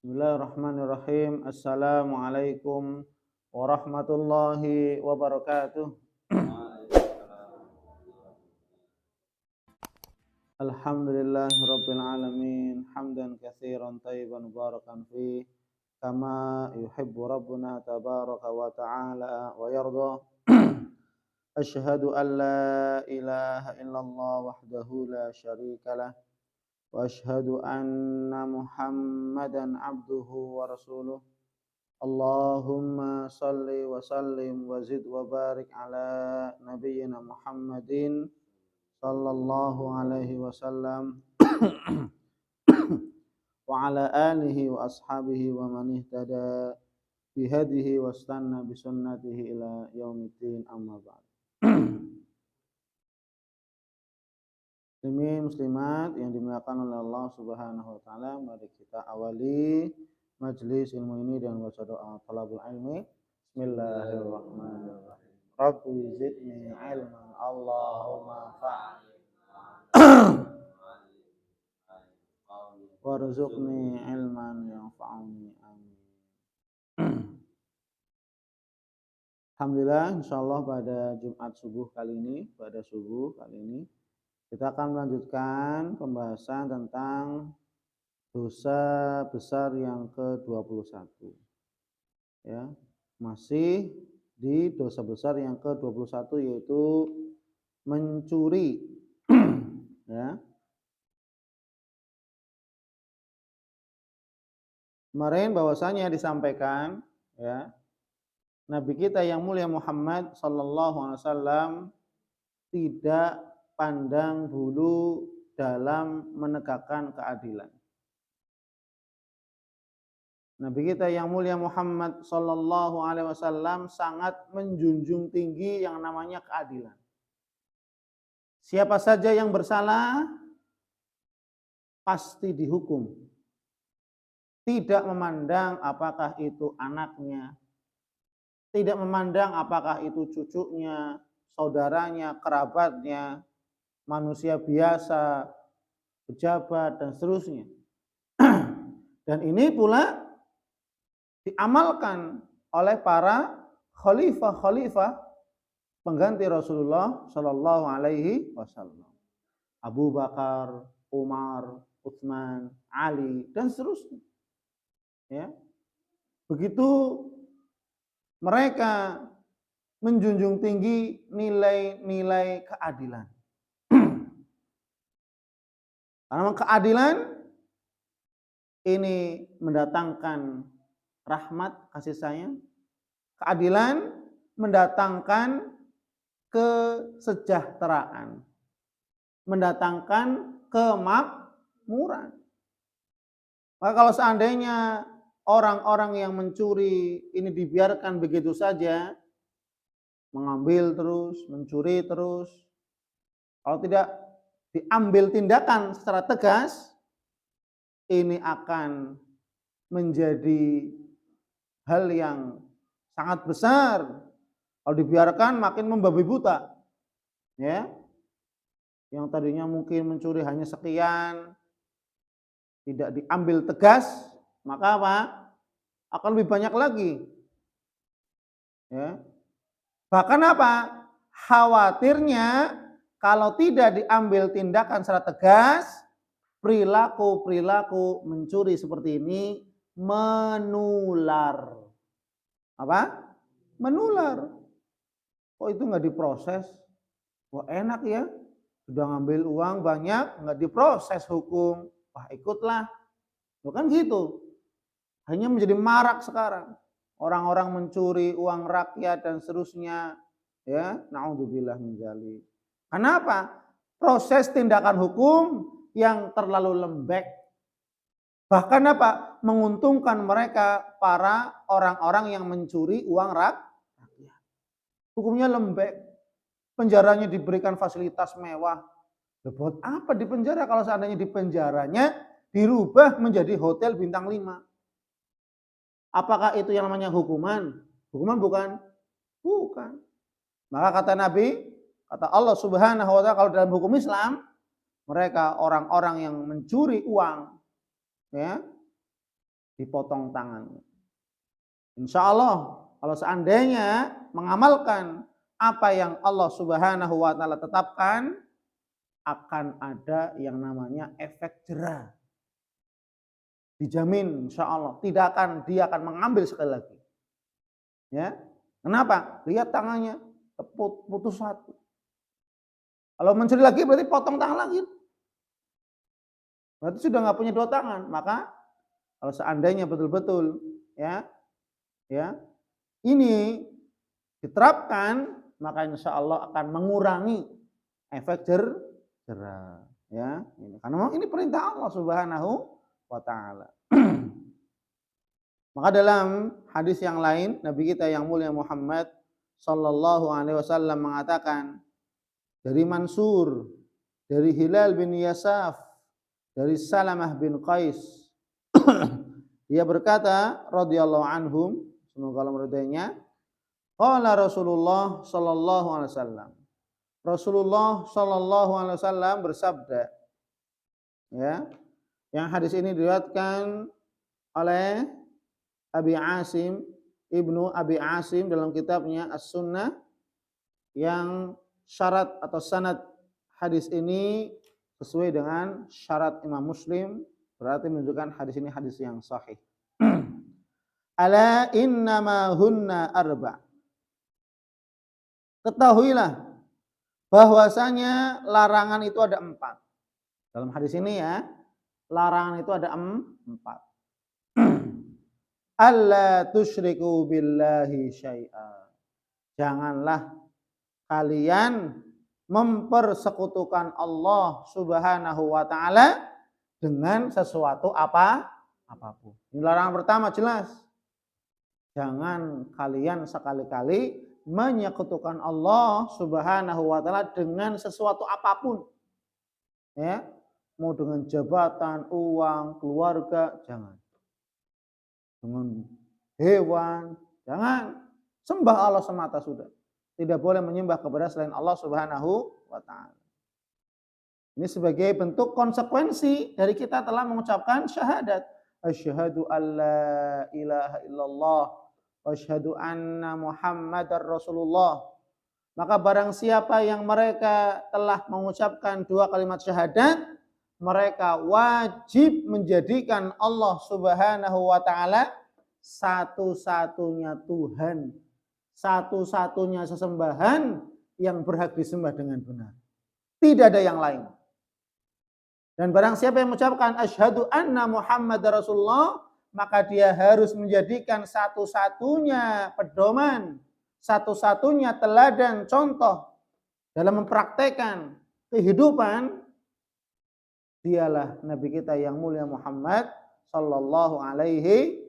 Bismillahirrahmanirrahim. Assalamualaikum warahmatullahi wabarakatuh. Alhamdulillahirabbil alamin. Hamdan katsiran thayyiban mubarakan fi kama yuhibbu rabbuna tabaraka wa ta'ala wa yarda. Asyhadu an la ilaha illallah wahdahu la syarikalah wa asyhadu anna Muhammadan abduhu wa rasuluh. Allahumma salli wa sallim wa zid wa barik ala nabiyyina Muhammadin sallallahu alaihi wasallam wa ala alihi wa ashabihi wa man ihtada bihadihi wa istanna bi sunnatihi ila yaumiddin, amma ba'd. Muslimin muslimat yang dimuliakan oleh Allah Subhanahu wa taala, mari kita awali majelis ilmu ini dengan baca doa talabul ilmi. Bismillahirrahmanirrahim. Rabbi zidni ilman, Allahumma warzuqni ilman yanfa'uni, amin. Alhamdulillah, insyaallah pada Jumat subuh kali ini, kita akan melanjutkan pembahasan tentang dosa besar yang ke-21. Ya, masih di dosa besar yang ke-21, yaitu mencuri. Ya. Kemarin bahwasanya disampaikan, ya, Nabi kita yang mulia Muhammad sallallahu alaihi wasallam tidak pandang bulu dalam menegakkan keadilan. Nabi kita yang mulia Muhammad sallallahu alaihi wasallam sangat menjunjung tinggi yang namanya keadilan. Siapa saja yang bersalah pasti dihukum. Tidak memandang apakah itu anaknya, tidak memandang apakah itu cucunya, saudaranya, kerabatnya, manusia biasa, pejabat, dan seterusnya. Dan ini pula diamalkan oleh para khalifah-khalifah pengganti Rasulullah Shallallahu Alaihi Wasallam. Abu Bakar, Umar, Utsman, Ali, dan seterusnya. Ya. Begitu mereka menjunjung tinggi nilai-nilai keadilan. Karena keadilan ini mendatangkan rahmat, kasih sayang. Keadilan mendatangkan kesejahteraan, mendatangkan kemakmuran. Maka kalau seandainya orang-orang yang mencuri ini dibiarkan begitu saja, mengambil terus, mencuri terus, kalau tidak diambil tindakan secara tegas, ini akan menjadi hal yang sangat besar. Kalau dibiarkan makin membabi buta. Ya. Yang tadinya mungkin mencuri hanya sekian, tidak diambil tegas, maka apa? Akan lebih banyak lagi. Ya. Bahkan apa? Khawatirnya kalau tidak diambil tindakan secara tegas, perilaku-perilaku mencuri seperti ini menular. Apa? Menular. Kok itu nggak diproses? Wah, enak ya, sudah ngambil uang banyak, nggak diproses hukum. Wah, ikutlah. Bukan gitu. Hanya menjadi marak sekarang. Orang-orang mencuri uang rakyat dan seterusnya. Ya, naudzubillah min dzalik. Kenapa? Proses tindakan hukum yang terlalu lembek. Bahkan apa? Menguntungkan mereka, para orang-orang yang mencuri uang rakyat. Hukumnya lembek. Penjaranya diberikan fasilitas mewah. Buat apa di penjara kalau seandainya di penjaranya dirubah menjadi hotel bintang 5? Apakah itu yang namanya hukuman? Hukuman bukan? Bukan. Maka kata Nabi, kata Allah Subhanahu wa taala, kalau dalam hukum Islam, mereka orang-orang yang mencuri uang, ya, dipotong tangannya. Insya Allah kalau seandainya mengamalkan apa yang Allah Subhanahu wa taala tetapkan, akan ada yang namanya efek jerah. Dijamin insya Allah dia akan mengambil sekali lagi. Ya. Kenapa? Lihat tangannya putus satu. Kalau mencuri lagi berarti potong tangan lagi. Berarti sudah nggak punya dua tangan. Maka kalau seandainya betul-betul ini diterapkan, maka insya Allah akan mengurangi efek jerah. Ya, karena ini perintah Allah Subhanahu wa taala. Maka dalam hadis yang lain, Nabi kita yang mulia Muhammad sallallahu alaihi wasallam mengatakan, dari Mansur, dari Hilal bin Yasaf, dari Salamah bin Qais, dia berkata radhiyallahu anhum, semoga Allah meridainya, qala Rasulullah sallallahu alaihi wasallam. Rasulullah sallallahu alaihi wasallam bersabda, ya. Yang hadis ini diriwayatkan oleh Ibnu Abi Asim dalam kitabnya As-Sunnah, yang syarat atau sanad hadis ini sesuai dengan syarat Imam Muslim, berarti menunjukkan hadis ini hadis yang sahih. Ala innama hunna arba. Ketahuilah bahwasanya larangan itu ada 4. Dalam hadis ini ya, larangan itu ada 4. Alla tusyriku billahi syai'a. Janganlah kalian mempersekutukan Allah Subhanahu wa taala dengan sesuatu apapun. Ini larangan pertama jelas. Jangan kalian sekali-kali menyekutukan Allah Subhanahu wa taala dengan sesuatu apapun. Ya, mau dengan jabatan, uang, keluarga, jangan. Dengan hewan, jangan. Sembah Allah semata sudah. Tidak boleh menyembah kepada selain Allah Subhanahu wa taala. Ini sebagai bentuk konsekuensi dari kita telah mengucapkan syahadat. Asyhadu alla ilaha illallah wa asyhadu anna Muhammadar Rasulullah. Maka barang siapa yang mereka telah mengucapkan 2 kalimat syahadat, mereka wajib menjadikan Allah Subhanahu wa taala satu-satunya Tuhan, satu-satunya sesembahan yang berhak disembah dengan benar. Tidak ada yang lain. Dan barang siapa yang mengucapkan asyhadu anna Muhammadar Rasulullah, maka dia harus menjadikan satu-satunya pedoman, satu-satunya teladan contoh dalam mempraktekkan kehidupan, dialah Nabi kita yang mulia Muhammad sallallahu alaihi.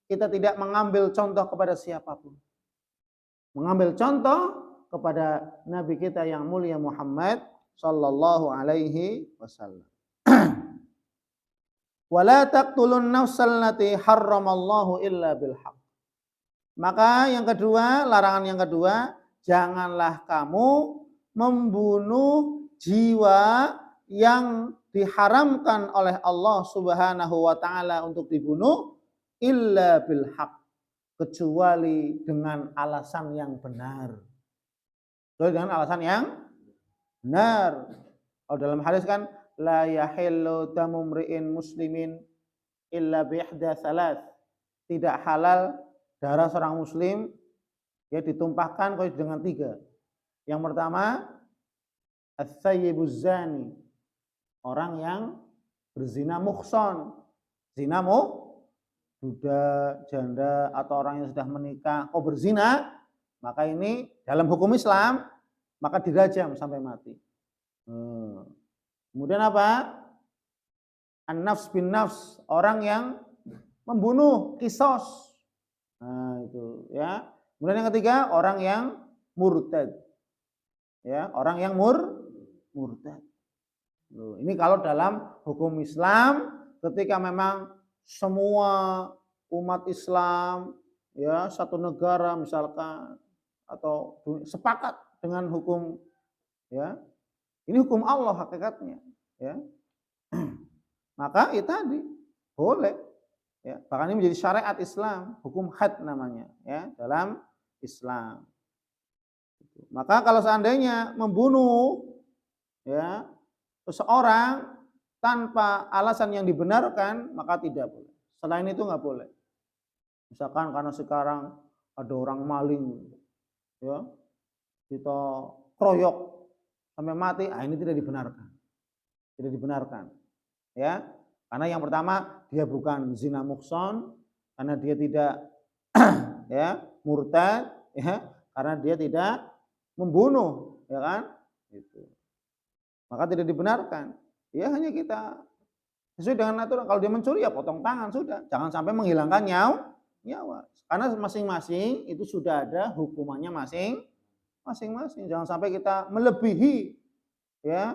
Kita tidak mengambil contoh kepada siapapun. Mengambil contoh kepada Nabi kita yang mulia Muhammad sallallahu alaihi wasallam. Wala taqtulun nafsal lati harramallahu illa bil haqq. Maka yang kedua, larangan yang kedua, janganlah kamu membunuh jiwa yang diharamkan oleh Allah Subhanahu wa taala untuk dibunuh illa bil haqq, kecuali dengan alasan yang benar. Kecuali dengan alasan yang benar. Kalau dalam hadis kan la yahillu damu mri'in muslimin illa bi ihda thalath. Tidak halal darah seorang muslim ya ditumpahkan kecuali dengan 3. Yang pertama as-sayyibuz zani, orang yang berzina muhson. Zina budak, janda atau orang yang sudah menikah berzina, maka ini dalam hukum Islam maka dirajam sampai mati. Kemudian apa? An-nafs bin nafs, orang yang membunuh, kisos. Nah, itu ya. Kemudian yang ketiga, orang yang murtad. Ya, orang yang murtad. Ini kalau dalam hukum Islam ketika memang semua umat Islam ya satu negara misalkan atau sepakat dengan hukum ya. Ini hukum Allah hakikatnya ya. Maka itu tadi boleh Ya, bahkan ini menjadi syariat Islam, hukum had namanya ya dalam Islam. Maka kalau seandainya membunuh ya seseorang tanpa alasan yang dibenarkan, maka tidak boleh. Selain itu nggak boleh. Misalkan karena sekarang ada orang maling, ya kita kroyok sampai mati, ini tidak dibenarkan. Tidak dibenarkan. Ya, karena yang pertama dia bukan zina muhsan, karena dia tidak ya murtad, ya, karena dia tidak membunuh, ya kan? Gitu. Maka tidak dibenarkan. Ya hanya kita sesuai dengan aturan. Kalau dia mencuri ya potong tangan sudah. Jangan sampai menghilangkan nyawa. Karena masing-masing itu sudah ada hukumannya masing-masing. Jangan sampai kita melebihi ya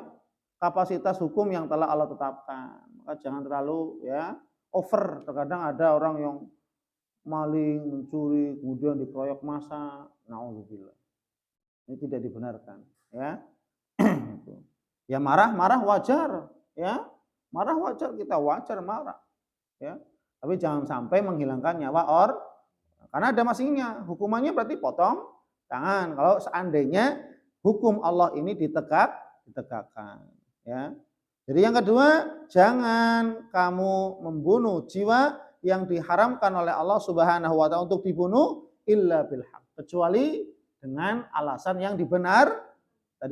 kapasitas hukum yang telah Allah tetapkan. Maka jangan terlalu ya over. Terkadang ada orang yang maling, mencuri, kemudian dikeroyok massa. Nauzubillah. Ini tidak dibenarkan, ya. Ya marah wajar, ya. Marah wajar, kita wajar marah, ya. Tapi jangan sampai menghilangkan nyawa karena ada masingnya. Hukumannya berarti potong tangan. Kalau seandainya hukum Allah ini ditegakkan, ya. Jadi yang kedua, jangan kamu membunuh jiwa yang diharamkan oleh Allah Subhanahu wa taala untuk dibunuh illa bil haq, kecuali dengan alasan yang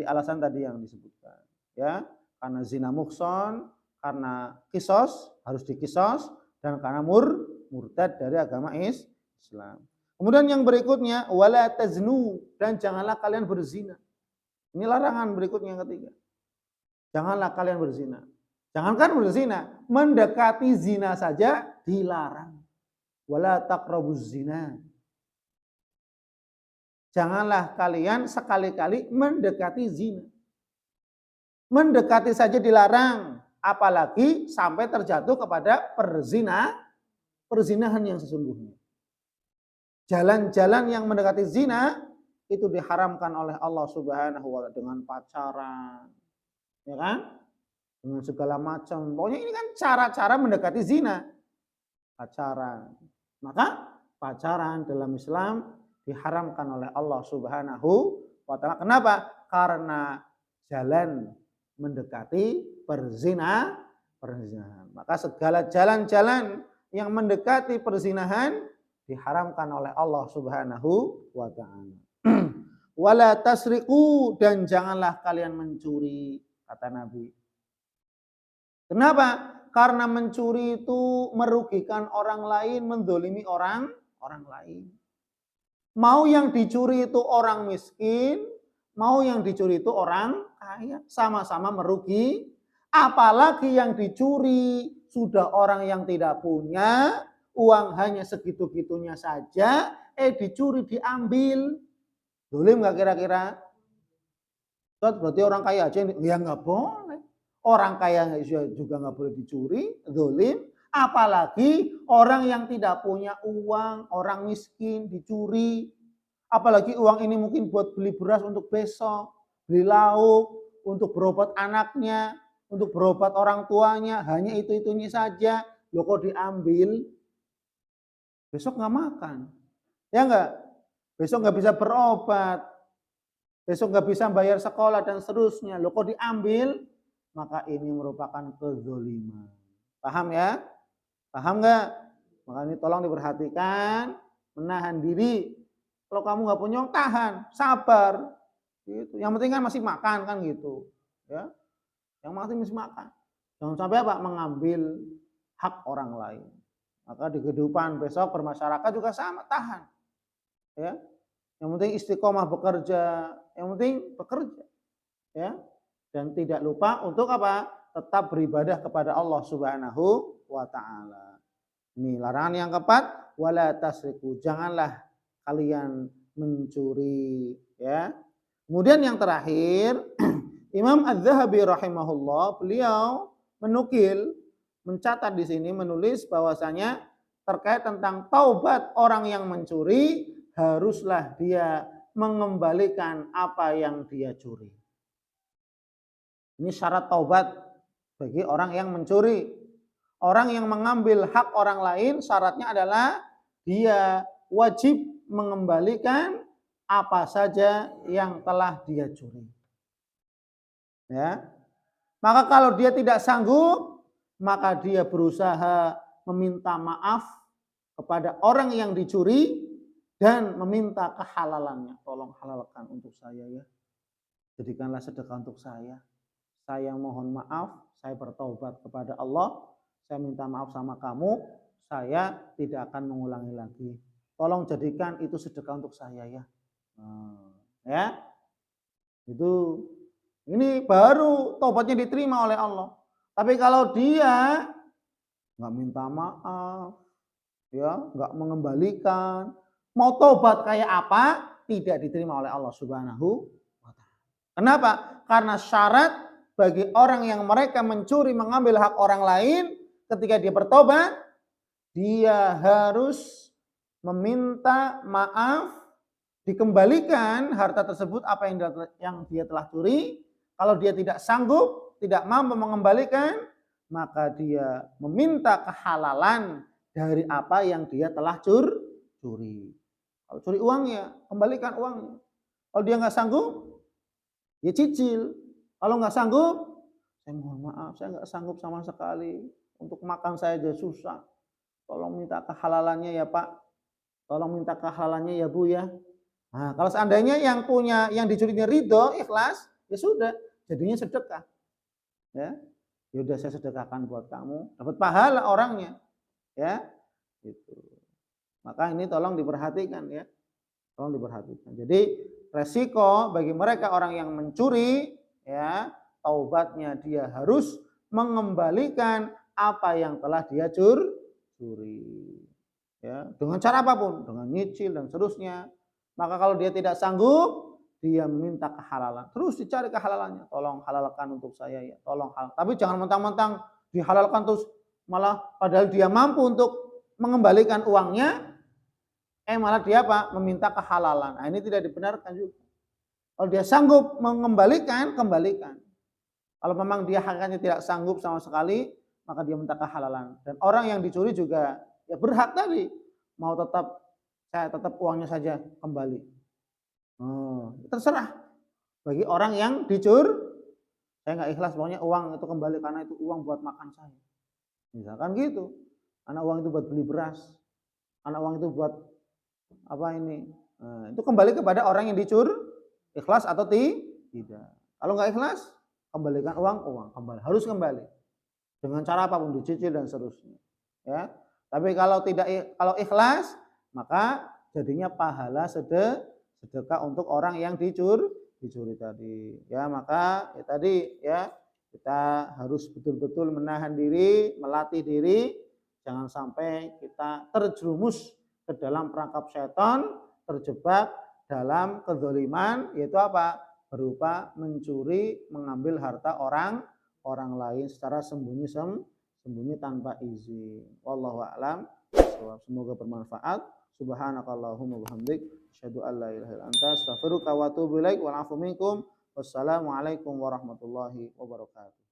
alasan tadi yang disebutkan, ya, karena zina muhsan, karena kisos harus dikisos, dan karena murtad dari agama Islam. Kemudian yang berikutnya wala taznu, dan janganlah kalian berzina. Ini larangan berikutnya yang ketiga. Janganlah kalian berzina. Jangankan berzina, mendekati zina saja dilarang. Wala taqrabuz zina. Janganlah kalian sekali-kali mendekati zina. Mendekati saja dilarang, apalagi sampai terjatuh kepada perzinahan yang sesungguhnya. Jalan-jalan yang mendekati zina itu diharamkan oleh Allah Subhanahu wa taala dengan pacaran. Ya kan? Dengan segala macam. Pokoknya ini kan cara-cara mendekati zina. Pacaran. Maka pacaran dalam Islam diharamkan oleh Allah Subhanahu wa taala. Kenapa? Karena jalan mendekati perzinahan. Maka segala jalan-jalan yang mendekati perzinahan diharamkan oleh Allah Subhanahu wa taala. Wala tasriqu, dan janganlah kalian mencuri, kata Nabi. Kenapa? Karena mencuri itu merugikan orang lain, mendolimi orang lain. Mau yang dicuri itu orang miskin, mau yang dicuri itu orang kaya, sama-sama merugi. Apalagi yang dicuri sudah orang yang tidak punya, uang hanya segitu-gitunya saja, dicuri diambil. Dolim nggak kira-kira? Berarti orang kaya aja ya nggak boleh. Orang kaya juga nggak boleh dicuri, dolim. Apalagi orang yang tidak punya uang, orang miskin dicuri. Apalagi uang ini mungkin buat beli beras untuk besok, beli lauk, untuk berobat anaknya, untuk berobat orang tuanya, hanya itu-itunya saja. Loh kok diambil? Besok nggak makan. Ya enggak? Besok nggak bisa berobat. Besok nggak bisa bayar sekolah dan seterusnya. Loh kok diambil? Maka ini merupakan kezoliman. Paham ya? Paham nggak? Maka ini tolong diperhatikan, menahan diri. Kalau kamu nggak punya, tahan, sabar. Gitu. Yang penting kan masih makan kan gitu. Ya, yang masih makan. Jangan sampai apa? Mengambil hak orang lain. Maka di kehidupan besok bermasyarakat juga sama, tahan. Ya, yang penting istiqomah bekerja, yang penting bekerja. Ya, dan tidak lupa untuk apa? Tetap beribadah kepada Allah Subhanahu wa taala. Ini larangan yang keempat, wala tasriku, janganlah kalian mencuri, ya. Kemudian yang terakhir, Imam Az-Zahabi rahimahullah, beliau mencatat di sini, menulis bahwasanya terkait tentang taubat orang yang mencuri, haruslah dia mengembalikan apa yang dia curi. Ini syarat taubat bagi orang yang mencuri. orang yang mengambil hak orang lain syaratnya adalah dia wajib mengembalikan apa saja yang telah dia curi. Ya. Maka kalau dia tidak sanggup, maka dia berusaha meminta maaf kepada orang yang dicuri dan meminta kehalalannya. Tolong halalkan untuk saya ya. Jadikanlah sedekah untuk saya. Saya mohon maaf, saya bertaubat kepada Allah. Saya minta maaf sama kamu, saya tidak akan mengulangi lagi. Tolong jadikan itu sedekah untuk saya ya. Ya. Itu ini baru taubatnya diterima oleh Allah. Tapi kalau dia nggak minta maaf, ya, nggak mengembalikan, mau taubat kayak apa, tidak diterima oleh Allah Subhanahu wa Ta'ala. Kenapa? Karena syarat bagi orang yang mereka mencuri mengambil hak orang lain, ketika dia bertobat, dia harus meminta maaf, dikembalikan harta tersebut apa yang dia telah curi. Kalau dia tidak sanggup, tidak mampu mengembalikan, maka dia meminta kehalalan dari apa yang dia telah curi. Kalau curi uangnya, kembalikan uangnya. Kalau dia nggak sanggup, ya cicil. Kalau nggak sanggup, saya mohon maaf, saya nggak sanggup sama sekali. Untuk makan saya aja susah. Tolong minta kehalalannya ya Pak. Tolong minta kehalalannya ya Bu ya. Nah, kalau seandainya yang dicurinya ridho, ikhlas, ya sudah, jadinya sedekah. Ya, udah saya sedekahkan buat kamu, dapat pahala orangnya. Ya, itu. Maka ini tolong diperhatikan ya. Tolong diperhatikan. Jadi resiko bagi mereka orang yang mencuri, ya, taubatnya dia harus mengembalikan apa yang telah dia curi. Ya, dengan cara apapun, dengan nyicil dan seterusnya. Maka kalau dia tidak sanggup, dia meminta kehalalan. Terus dicari kehalalannya. Tolong halalkan untuk saya ya. Tolong halal. Tapi jangan mentang-mentang dihalalkan terus malah padahal dia mampu untuk mengembalikan uangnya, malah dia apa? Meminta kehalalan. Nah, ini tidak dibenarkan juga. Kalau dia sanggup mengembalikan, kembalikan. Kalau memang dia hakikatnya tidak sanggup sama sekali, maka dia minta kehalalan. Dan orang yang dicuri juga ya berhak tadi. Mau saya tetap uangnya saja kembali. Terserah. Bagi orang yang saya nggak ikhlas, pokoknya uang itu kembali karena itu uang buat makan saya. Misalkan gitu. Karena uang itu buat beli beras. Karena uang itu buat apa ini. Itu kembali kepada orang yang ikhlas atau tidak. Kalau nggak ikhlas, kembalikan uang kembali. Harus kembali. Dengan cara apapun, dicicil dan seterusnya. Ya. Tapi kalau ikhlas, maka jadinya pahala sedekah untuk orang yang dicuri tadi. Ya, maka tadi ya kita harus betul-betul menahan diri, melatih diri, jangan sampai kita terjerumus ke dalam perangkap setan, terjebak dalam kezaliman, yaitu apa? Berupa mencuri, mengambil harta orang lain secara sembunyi tanpa izin. Wallahu a'lam. Semoga bermanfaat. Subhanakallahumma wabihamdik, asyhadu an la ilaha illa anta, astaghfiruka wa atubu ilaik, wal afu minkum. Wassalamualaikum warahmatullahi wabarakatuh.